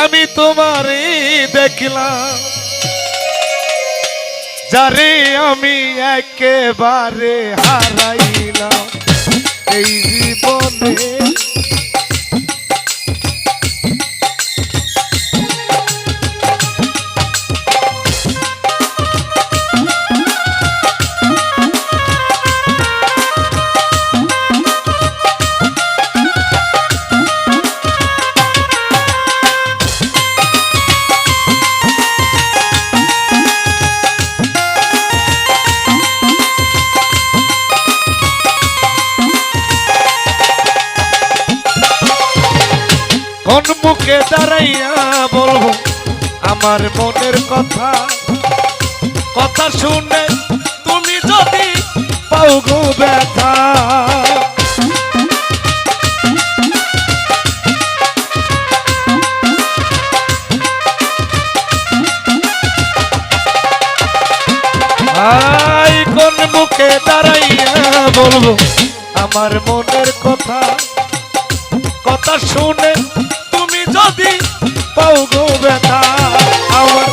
আমি তোমারে দেখলাম যারে আমি একেবারে হারাইলাম এই জীবনে। কোন মুখে দাঁড়াইয়া বলবো আমার মনের কথা, কথা শুনে তুমি যদি পাও গো ব্যথা। আই কোন মুখে দাঁড়াইয়া বলবো আমার মনের কথা, কথা শুনে তুমি যদি পাও গো ব্যথা। আমার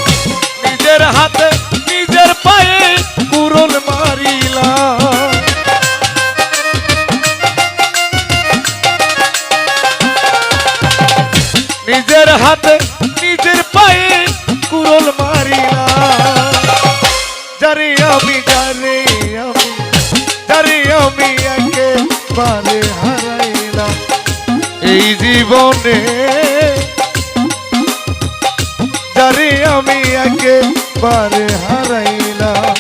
নিজের হাতে নিজের পায়ে কুড়ুল মারিলাম, নিজের হাতে নিজের পায়ে কুড়ুল মারিলাম। যারে আমি একেবারে হারাইলাম এই জীবনে, যারে আমি একেবারে হারাইলাম।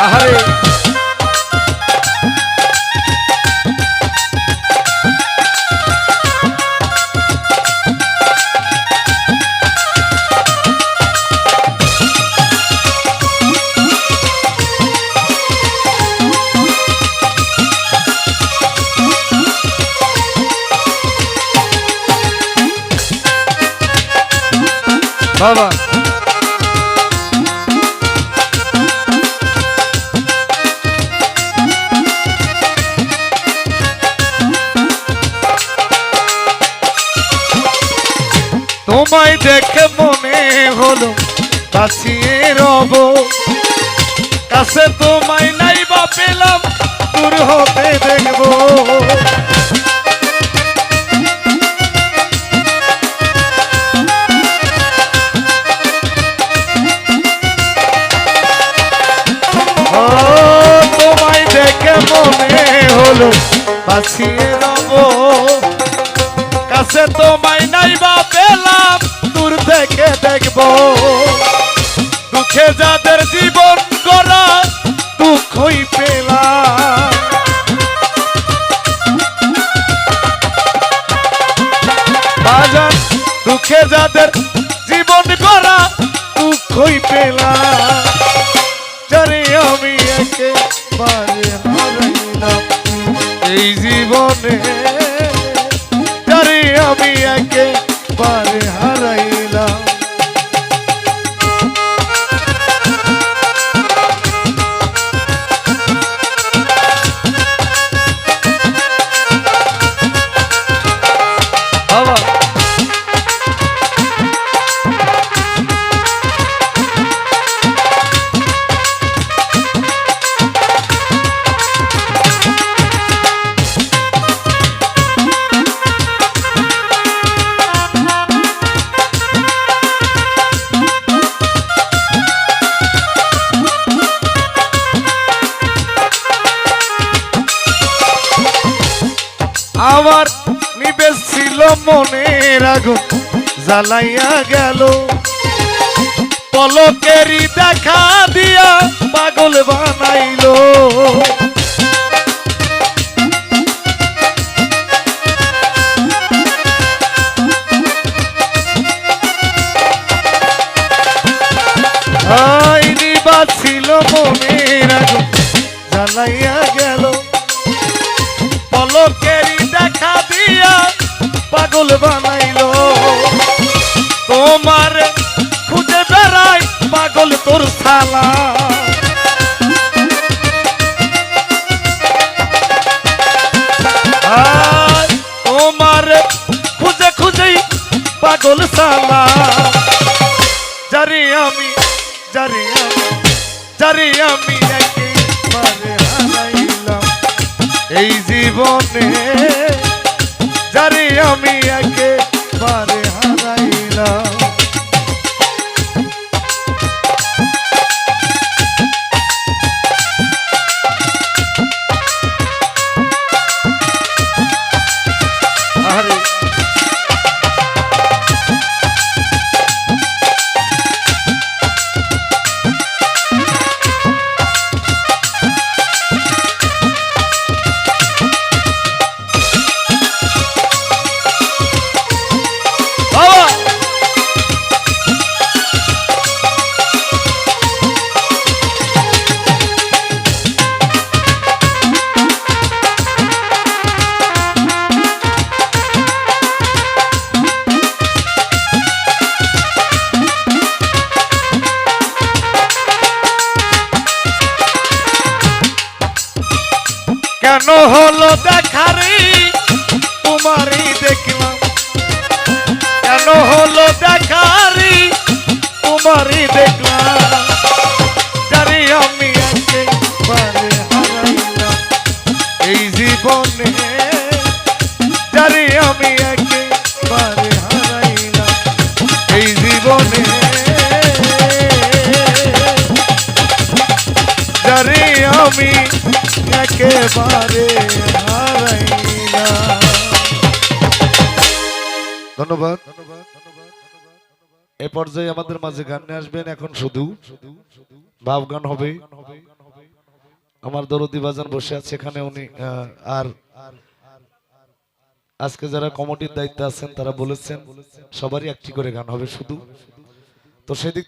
আহারে বাবা তোমায় দেখে মনে হলো বাঁচিয়ে রব, কাছে তোমায় নাই বা পেলাম দূর হতে দেখবো। তোমায় দেখে মনে হলো বাঁচিয়ে রব, কাছে তোমায় নাই বা পেলাম দূর থেকে দেখবো। দুঃখে যাদের জীবন গড়া দুঃখই পেলাম, বাজান দুঃখে যাদের জীবন গড়া দুঃখই পেলাম। যারে আমি একেবারে হারাইলাম এই জীবনে, যারে আমি একেবারে হারাইলাম। আমার নিবেশ ছিল মনের আগুন জ্বালাইয়া গেল, পলকেরই দেখা দিয়া পাগল বানাইলো। নিবাস ছিল মনের আগুন জ্বালাইয়া গেল, পলকেরই দেখা দিয়া পাগল বানাইলো। তোমার খুঁজে বেড়াই পাগল তোর সালাম তোমার খুঁজে খুঁজেই পাগল সালাম যারে আমি একেবারে হারাইলাম এই জীবনে যারে আমি একেবারে হারাইলাম কেন হলো দেখারি তোমারই দেখলাম কেন হলো দেখারি তোমারই দেখলাম যারে আমি একেবারে হারাইলাম এই জীবনে যারে আমি একেবারে হারাইলাম এই জীবনে যারে আমি একেবারে হারাইলাম। ধন্যবাদ। এ পর্যায়ে আমাদের মাঝে গান নিয়ে আসবেন এখন শুধু ভাব গান হবে। আমার দরদি বাজান বসে আছে এখানে উনি আর আজকে যারা কমিটির দায়িত্বে আছেন তারা বলেছেন সবারই একটি করে গান হবে শুধু তো সেদিক